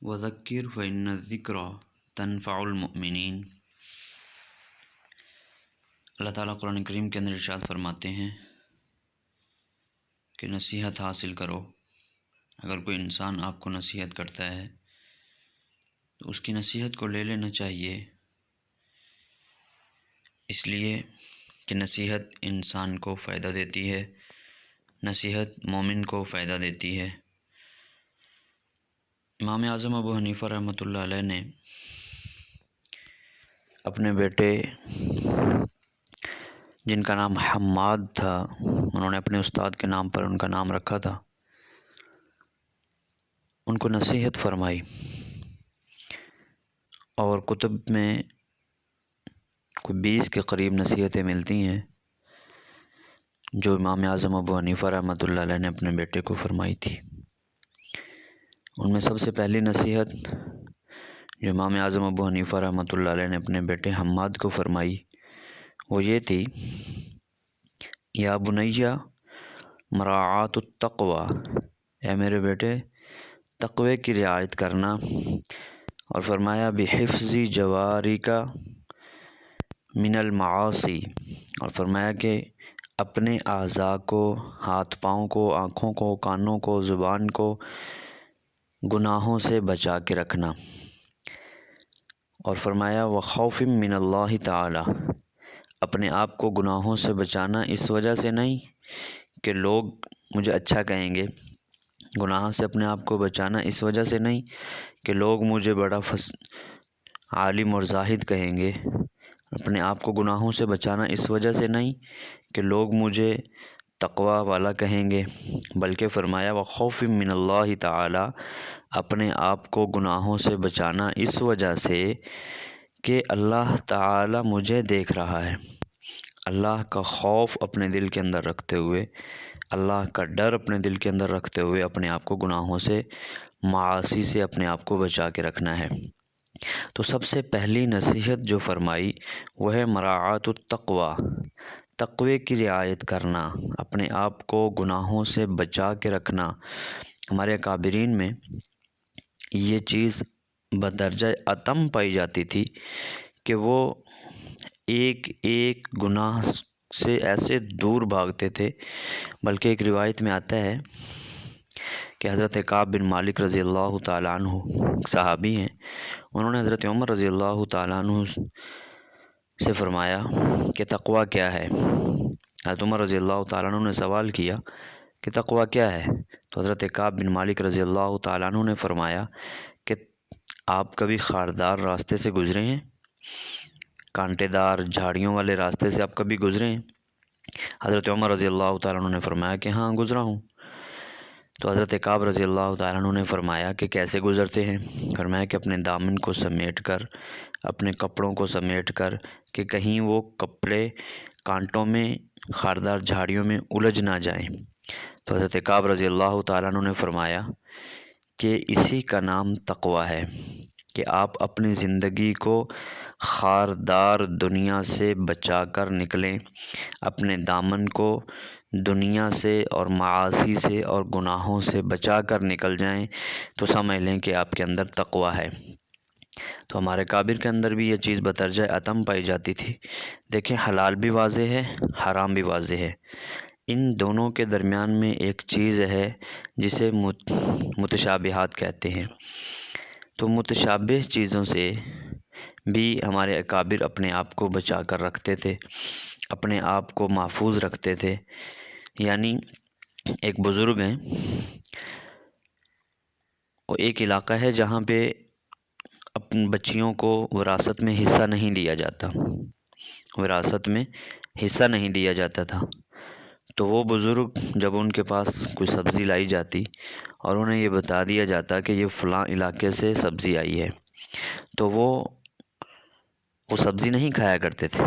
وذکر فإن الذکریٰ تنفع المؤمنین۔ اللہ تعالیٰ قرآن کریم کے اندر ارشاد فرماتے ہیں کہ نصیحت حاصل کرو۔ اگر کوئی انسان آپ کو نصیحت کرتا ہے تو اس کی نصیحت کو لے لینا چاہیے، اس لیے کہ نصیحت انسان کو فائدہ دیتی ہے، نصیحت مومن کو فائدہ دیتی ہے۔ امام اعظم ابو حنیفہ رحمۃ اللہ علیہ نے اپنے بیٹے جن کا نام حماد تھا، انہوں نے اپنے استاد کے نام پر ان کا نام رکھا تھا، ان کو نصیحت فرمائی، اور کتب میں کوئی 20 کے قریب نصیحتیں ملتی ہیں جو امام اعظم ابو حنیفہ رحمۃ اللہ علیہ نے اپنے بیٹے کو فرمائی تھی۔ ان میں سب سے پہلی نصیحت جو امام اعظم ابو حنیفہ رحمۃ اللہ علیہ نے اپنے بیٹے حماد کو فرمائی وہ یہ تھی، یا بنیہ مراعات التقویٰ، اے میرے بیٹے تقوی کی رعایت کرنا، اور فرمایا بحفظ جوارک من المعاصی، اور فرمایا کہ اپنے اعضاء کو، ہاتھ پاؤں کو، آنکھوں کو، کانوں کو، زبان کو گناہوں سے بچا کے رکھنا، اور فرمایا وخوف من اللہ تعالی، اپنے آپ کو گناہوں سے بچانا اس وجہ سے نہیں کہ لوگ مجھے اچھا کہیں گے، گناہ سے اپنے آپ کو بچانا اس وجہ سے نہیں کہ لوگ مجھے بڑا عالم اور زاہد کہیں گے، اپنے آپ کو گناہوں سے بچانا اس وجہ سے نہیں کہ لوگ مجھے تقوی والا کہیں گے، بلکہ فرمایا وخوف من اللہ تعالی، اپنے آپ کو گناہوں سے بچانا اس وجہ سے کہ اللہ تعالی مجھے دیکھ رہا ہے، اللہ کا خوف اپنے دل کے اندر رکھتے ہوئے، اللہ کا ڈر اپنے دل کے اندر رکھتے ہوئے اپنے آپ کو گناہوں سے، معاصی سے اپنے آپ کو بچا کے رکھنا ہے۔ تو سب سے پہلی نصیحت جو فرمائی وہ ہے مراعات التقویٰ، تقوی کی رعایت کرنا، اپنے آپ کو گناہوں سے بچا کے رکھنا۔ ہمارے اکابرین میں یہ چیز بدرجہ اتم پائی جاتی تھی کہ وہ ایک ایک گناہ سے ایسے دور بھاگتے تھے، بلکہ ایک روایت میں آتا ہے کہ حضرت کعب بن مالک رضی اللہ تعالیٰ عنہ صحابی ہیں، انہوں نے حضرت عمر رضی اللہ تعالیٰ عنہ سے فرمایا کہ تقوی کیا ہے؟ حضرت عمر رضی اللہ تعالیٰ عنہ نے سوال کیا کہ تقوی کیا ہے؟ تو حضرت کعب بن مالک رضی اللہ تعالیٰ عنہ نے فرمایا کہ آپ کبھی خاردار راستے سے گزرے ہیں، کانٹے دار جھاڑیوں والے راستے سے آپ کبھی گزرے ہیں؟ حضرت عمر رضی اللہ تعالیٰ عنہ نے فرمایا کہ ہاں گزرا ہوں۔ تو حضرت کعب رضی اللہ تعالیٰ عنہ نے فرمایا کہ کیسے گزرتے ہیں؟ فرمایا کہ اپنے دامن کو سمیٹ کر، اپنے کپڑوں کو سمیٹ کر کہ کہیں وہ کپڑے کانٹوں میں، خاردار جھاڑیوں میں الجھ نہ جائیں۔ تو حضرت کعب رضی اللہ تعالیٰ عنہ نے فرمایا کہ اسی کا نام تقوی ہے کہ آپ اپنی زندگی کو خاردار دنیا سے بچا کر نکلیں، اپنے دامن کو دنیا سے اور معاصی سے اور گناہوں سے بچا کر نکل جائیں، تو سمجھ لیں کہ آپ کے اندر تقوی ہے۔ تو ہمارے کابر کے اندر بھی یہ چیز بدرجہ اتم پائی جاتی تھی۔ دیکھیں حلال بھی واضح ہے، حرام بھی واضح ہے، ان دونوں کے درمیان میں ایک چیز ہے جسے متشابہات کہتے ہیں۔ تو متشابہ چیزوں سے بھی ہمارے اکابر اپنے آپ کو بچا کر رکھتے تھے، اپنے آپ کو محفوظ رکھتے تھے۔ یعنی ایک بزرگ ہیں، وہ ایک علاقہ ہے جہاں پہ اپنی بچیوں کو وراثت میں حصہ نہیں دیا جاتا، وراثت میں حصہ نہیں دیا جاتا تھا۔ تو وہ بزرگ جب ان کے پاس کوئی سبزی لائی جاتی اور انہیں یہ بتا دیا جاتا کہ یہ فلاں علاقے سے سبزی آئی ہے، تو وہ سبزی نہیں کھایا کرتے تھے،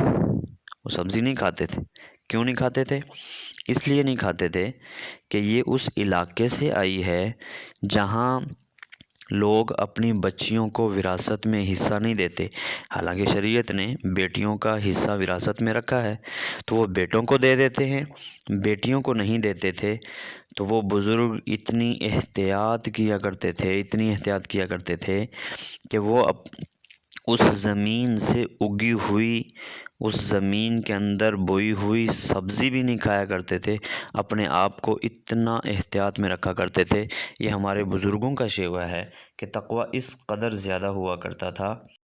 وہ سبزی نہیں کھاتے تھے۔ کیوں نہیں کھاتے تھے؟ اس لیے نہیں کھاتے تھے کہ یہ اس علاقے سے آئی ہے جہاں لوگ اپنی بچیوں کو وراثت میں حصہ نہیں دیتے۔ حالانکہ شریعت نے بیٹیوں کا حصہ وراثت میں رکھا ہے، تو وہ بیٹوں کو دے دیتے ہیں، بیٹیوں کو نہیں دیتے تھے۔ تو وہ بزرگ اتنی احتیاط کیا کرتے تھے کہ وہ اس زمین سے اگی ہوئی، اس زمین کے اندر بوئی ہوئی سبزی بھی نہیں کھایا کرتے تھے، اپنے آپ کو اتنا احتیاط میں رکھا کرتے تھے۔ یہ ہمارے بزرگوں کا شیوا ہے کہ تقویٰ اس قدر زیادہ ہوا کرتا تھا